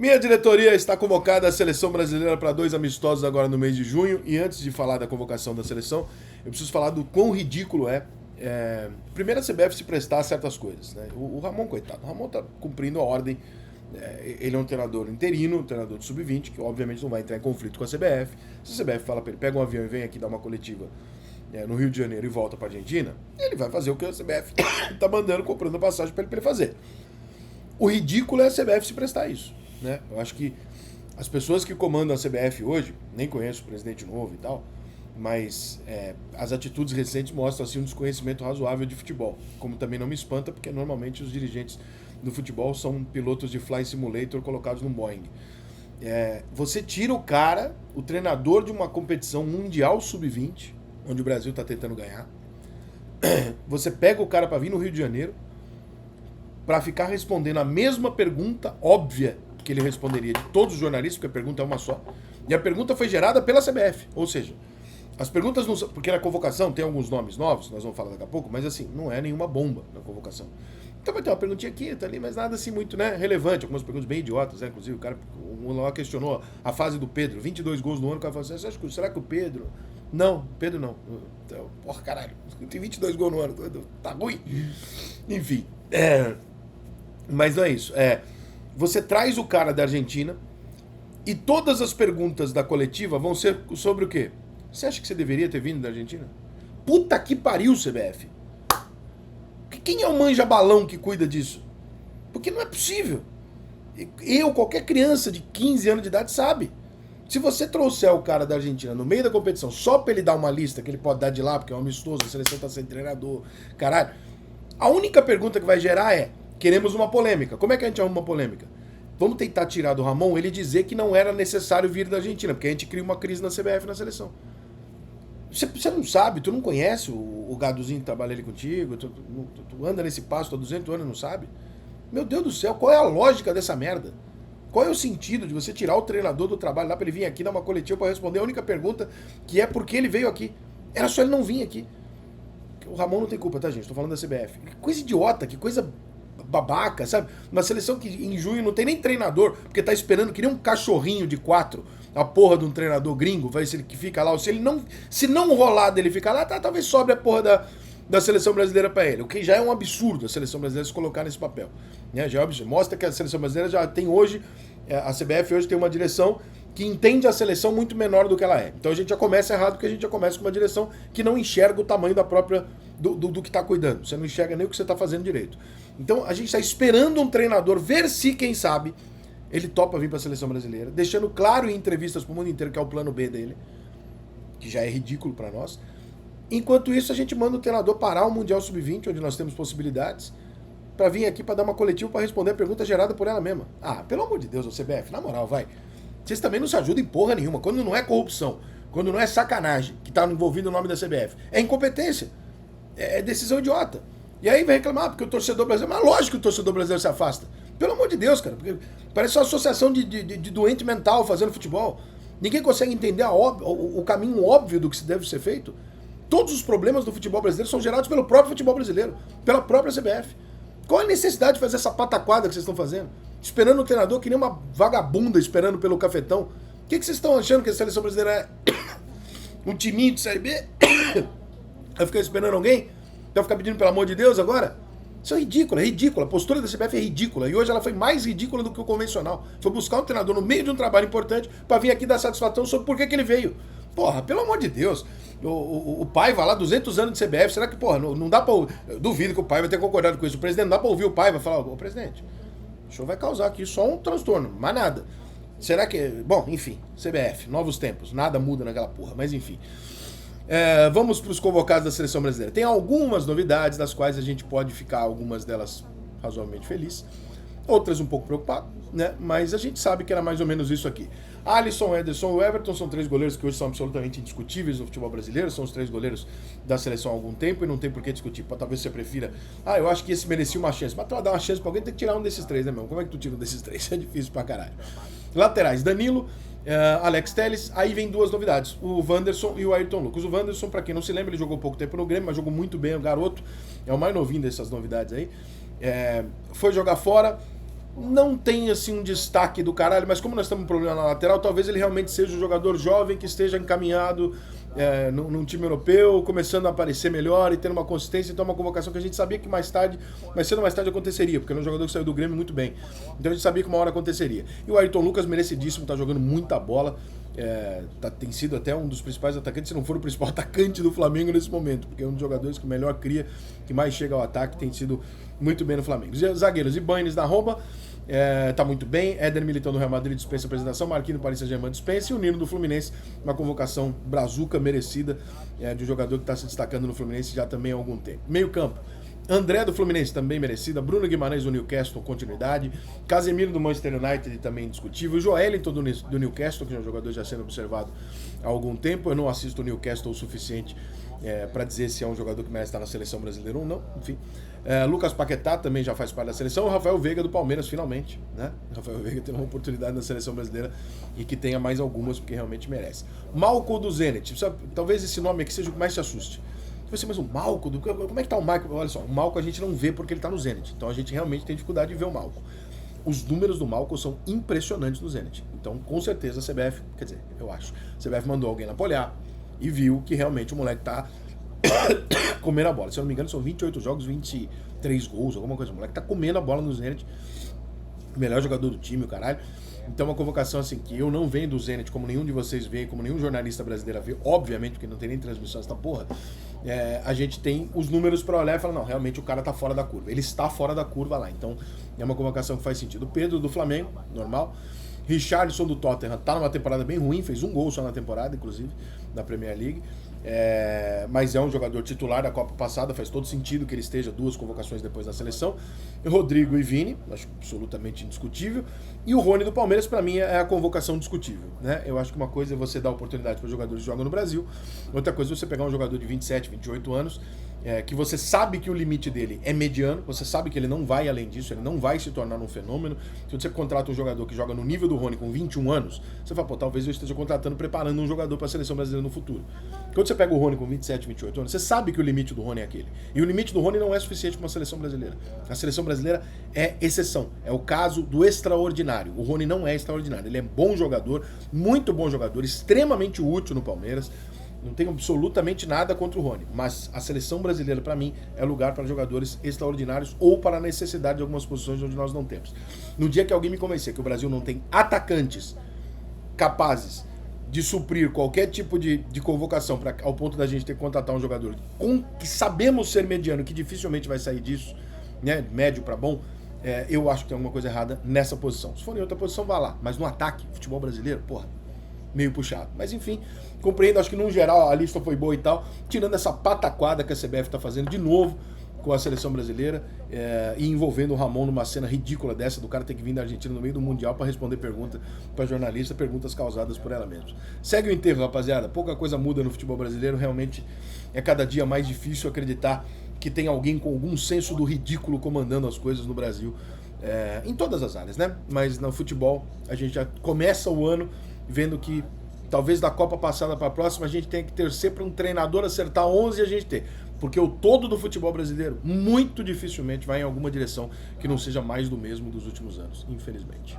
Minha diretoria está convocada a seleção brasileira para 2 amistosos agora no mês de junho. E antes de falar da convocação da seleção, eu preciso falar do quão ridículo primeiro a CBF se prestar a certas coisas, né? O Ramon, coitado, o Ramon está cumprindo a ordem. Ele é um treinador interino, um treinador de sub-20, que obviamente não vai entrar em conflito com a CBF. Se a CBF fala para ele, pega um avião e vem aqui dar uma coletiva no Rio de Janeiro e volta para a Argentina, ele vai fazer o que a CBF está mandando, comprando passagem para ele fazer. O ridículo é a CBF se prestar a isso, né? Eu acho que as pessoas que comandam a CBF hoje, nem conheço o presidente novo e tal, mas as atitudes recentes mostram assim, um desconhecimento razoável de futebol. Como também não me espanta, porque normalmente os dirigentes do futebol são pilotos de Fly Simulator colocados num Boeing. Você tira o cara, o treinador de uma competição mundial sub-20, onde o Brasil está tentando ganhar. Você pega o cara para vir no Rio de Janeiro para ficar respondendo a mesma pergunta óbvia que ele responderia de todos os jornalistas, porque a pergunta é uma só. E a pergunta foi gerada pela CBF. Ou seja, as perguntas não são... Porque na convocação tem alguns nomes novos, nós vamos falar daqui a pouco, mas assim, não é nenhuma bomba na convocação. Então vai ter uma perguntinha aqui, tá ali, mas nada assim muito, né, relevante. Algumas perguntas bem idiotas, né? Inclusive o lá questionou a fase do Pedro, 22 gols no ano, o cara falou assim, será que o Pedro... Não, Pedro não. Porra, caralho, tem 22 gols no ano, tá ruim. Enfim, mas não é isso. Você traz o cara da Argentina e todas as perguntas da coletiva vão ser sobre o quê? Você acha que você deveria ter vindo da Argentina? Puta que pariu, CBF. Quem é o manja-balão que cuida disso? Porque não é possível. Qualquer criança de 15 anos de idade sabe. Se você trouxer o cara da Argentina no meio da competição só pra ele dar uma lista que ele pode dar de lá, porque é um amistoso, a seleção tá sem treinador, caralho, a única pergunta que vai gerar é: queremos uma polêmica. Como é que a gente arruma uma polêmica? Vamos tentar tirar do Ramon ele dizer que não era necessário vir da Argentina, porque a gente cria uma crise na CBF na seleção. Você não sabe, tu não conhece o gadozinho que trabalha ali contigo, tu anda nesse passo há 200 anos e não sabe? Meu Deus do céu, qual é a lógica dessa merda? Qual é o sentido de você tirar o treinador do trabalho lá pra ele vir aqui dar uma coletiva pra responder a única pergunta, que é por que ele veio aqui? Era só ele não vir aqui. O Ramon não tem culpa, tá, gente? Tô falando da CBF. Que coisa idiota, que coisa babaca, sabe? Uma seleção que em junho não tem nem treinador, porque tá esperando que nem um cachorrinho de 4, a porra de um treinador gringo, vai ser ele que fica lá, ou se não rolar dele ficar lá, talvez sobre a porra da seleção brasileira pra ele, o que já é um absurdo a seleção brasileira se colocar nesse papel, né? Já é um absurdo. Mostra que a seleção brasileira já tem hoje, a CBF hoje tem uma direção que entende a seleção muito menor do que ela é. Então a gente já começa errado, porque a gente já começa com uma direção que não enxerga o tamanho da própria do que está cuidando. Você não enxerga nem o que você está fazendo direito. Então a gente está esperando um treinador ver se, quem sabe, ele topa vir para a seleção brasileira, deixando claro em entrevistas para o mundo inteiro que é o plano B dele, que já é ridículo para nós. Enquanto isso, a gente manda o treinador parar o Mundial Sub-20, onde nós temos possibilidades, para vir aqui para dar uma coletiva para responder a pergunta gerada por ela mesma. Ah, pelo amor de Deus, o CBF, na moral, vai. Vocês também não se ajudam em porra nenhuma. Quando não é corrupção, quando não é sacanagem que tá envolvido o nome da CBF, é incompetência. É decisão idiota. E aí vem reclamar porque o torcedor brasileiro... Mas lógico que o torcedor brasileiro se afasta. Pelo amor de Deus, cara. Porque parece uma associação de doente mental fazendo futebol. Ninguém consegue entender o caminho óbvio do que deve ser feito. Todos os problemas do futebol brasileiro são gerados pelo próprio futebol brasileiro, pela própria CBF. Qual é a necessidade de fazer essa pataquada que vocês estão fazendo? Esperando o treinador que nem uma vagabunda esperando pelo cafetão. O que vocês estão achando que a seleção brasileira é um timinho de Série B? Vai ficar esperando alguém? Vai ficar pedindo pelo amor de Deus agora? Isso é ridículo, é ridículo. A postura da CBF é ridícula. E hoje ela foi mais ridícula do que o convencional. Foi buscar um treinador no meio de um trabalho importante para vir aqui dar satisfação sobre por que ele veio. Porra, pelo amor de Deus. O Paiva lá, 200 anos de CBF, será que, porra, não dá pra... Eu duvido que o Paiva tenha concordado com isso. O presidente, não dá pra ouvir o Paiva falar: ô presidente, o senhor vai causar aqui só um transtorno, mais nada. Será que... Bom, enfim, CBF, novos tempos, nada muda naquela porra, mas enfim. Vamos para os convocados da seleção brasileira. Tem algumas novidades, das quais a gente pode ficar, algumas delas razoavelmente felizes, outras um pouco preocupado, né? Mas a gente sabe que era mais ou menos isso aqui. Alisson, Ederson e Everton são 3 goleiros que hoje são absolutamente indiscutíveis no futebol brasileiro, são os 3 goleiros da seleção há algum tempo e não tem por que discutir. Talvez você prefira, eu acho que esse merecia uma chance, mas tu vai dar uma chance pra alguém, tem que tirar um desses 3, né, meu? Como é que tu tira um desses 3? É difícil pra caralho. Laterais, Danilo, Alex Telles, aí vem 2 novidades, o Wanderson e o Ayrton Lucas. O Wanderson, pra quem não se lembra, ele jogou pouco tempo no Grêmio, mas jogou muito bem, o garoto, é o mais novinho dessas novidades aí. Foi jogar fora, não tem assim um destaque do caralho, mas como nós temos um problema na lateral, talvez ele realmente seja um jogador jovem que esteja encaminhado num time europeu, começando a aparecer melhor e tendo uma consistência. Então é uma convocação que a gente sabia que mais cedo ou mais tarde aconteceria, porque era um jogador que saiu do Grêmio muito bem. Então a gente sabia que uma hora aconteceria. E o Ayrton Lucas, merecidíssimo, tá jogando muita bola. Tem sido até um dos principais atacantes, se não for o principal atacante do Flamengo nesse momento, porque é um dos jogadores que melhor cria, que mais chega ao ataque, tem sido muito bem no Flamengo. Zagueiros, Ibanes da Roma, tá muito bem. Éder Militão do Real Madrid dispensa a apresentação, Marquinhos do Paris Saint-Germain dispensa, e o Nino do Fluminense, uma convocação brazuca merecida de um jogador que está se destacando no Fluminense já também há algum tempo. Meio campo, André do Fluminense também merecida, Bruno Guimarães do Newcastle, continuidade, Casemiro do Manchester United também indiscutível, Joelinton do Newcastle, que é um jogador já sendo observado há algum tempo. Eu não assisto o Newcastle o suficiente para dizer se é um jogador que merece estar na seleção brasileira ou não, enfim. Lucas Paquetá também já faz parte da seleção, o Rafael Veiga do Palmeiras, finalmente, né? O Rafael Veiga tem uma oportunidade na seleção brasileira e que tenha mais algumas, porque realmente merece. Malco do Zenit, talvez esse nome aqui seja o que mais te assuste. Mas o Malco, como é que tá o Malco? Olha só, o Malco a gente não vê porque ele tá no Zenit, então a gente realmente tem dificuldade de ver o Malco. Os números do Malco são impressionantes no Zenit, então com certeza a CBF, quer dizer, eu acho, a CBF mandou alguém lá pra olhar e viu que realmente o moleque tá comendo a bola. Se eu não me engano, são 28 jogos, 23 gols, alguma coisa. O moleque tá comendo a bola no Zenit, melhor jogador do time, o caralho. Então uma convocação assim que eu não venho do Zenit, como nenhum de vocês vê, como nenhum jornalista brasileiro vê, obviamente, porque não tem nem transmissão essa porra, a gente tem os números pra olhar e falar, não, realmente o cara tá fora da curva. Ele está fora da curva lá, então é uma convocação que faz sentido. Pedro do Flamengo, normal. Richarlison do Tottenham tá numa temporada bem ruim, fez um gol só na temporada, inclusive, da Premier League. Mas é um jogador titular da Copa passada, faz todo sentido que ele esteja 2 convocações depois da seleção. Rodrigo e Vini, acho absolutamente indiscutível. E o Rony do Palmeiras, para mim, é a convocação discutível, né? Eu acho que uma coisa é você dar oportunidade para jogadores que jogam no Brasil, outra coisa é você pegar um jogador de 27, 28 anos, que você sabe que o limite dele é mediano, você sabe que ele não vai além disso, ele não vai se tornar um fenômeno. Se você contrata um jogador que joga no nível do Rony com 21 anos, você fala, pô, talvez eu esteja preparando um jogador para a seleção brasileira no futuro. Quando você pega o Rony com 27, 28 anos, você sabe que o limite do Rony é aquele. E o limite do Rony não é suficiente para uma seleção brasileira. A seleção brasileira é exceção, é o caso do extraordinário. O Rony não é extraordinário, ele é bom jogador, muito bom jogador, extremamente útil no Palmeiras. Não tenho absolutamente nada contra o Rony, mas a seleção brasileira, para mim, é lugar para jogadores extraordinários ou para a necessidade de algumas posições onde nós não temos. No dia que alguém me convencer que o Brasil não tem atacantes capazes de suprir qualquer tipo de convocação ao ponto da gente ter que contratar um jogador que sabemos ser mediano, que dificilmente vai sair disso, né, médio para bom, eu acho que tem alguma coisa errada nessa posição. Se for em outra posição, vá lá. Mas no ataque, futebol brasileiro, porra, meio puxado. Mas enfim, compreendo, acho que no geral a lista foi boa e tal, tirando essa pataquada que a CBF tá fazendo de novo com a seleção brasileira e envolvendo o Ramon numa cena ridícula dessa, do cara ter que vir da Argentina no meio do Mundial para responder pergunta para jornalista, perguntas causadas por ela mesma. Segue o enterro, rapaziada. Pouca coisa muda no futebol brasileiro, realmente é cada dia mais difícil acreditar que tem alguém com algum senso do ridículo comandando as coisas no Brasil, em todas as áreas, né? Mas no futebol a gente já começa o ano vendo que talvez da Copa passada para a próxima a gente tenha que torcer para um treinador acertar 11 e a gente ter. Porque o todo do futebol brasileiro muito dificilmente vai em alguma direção que não seja mais do mesmo dos últimos anos, infelizmente.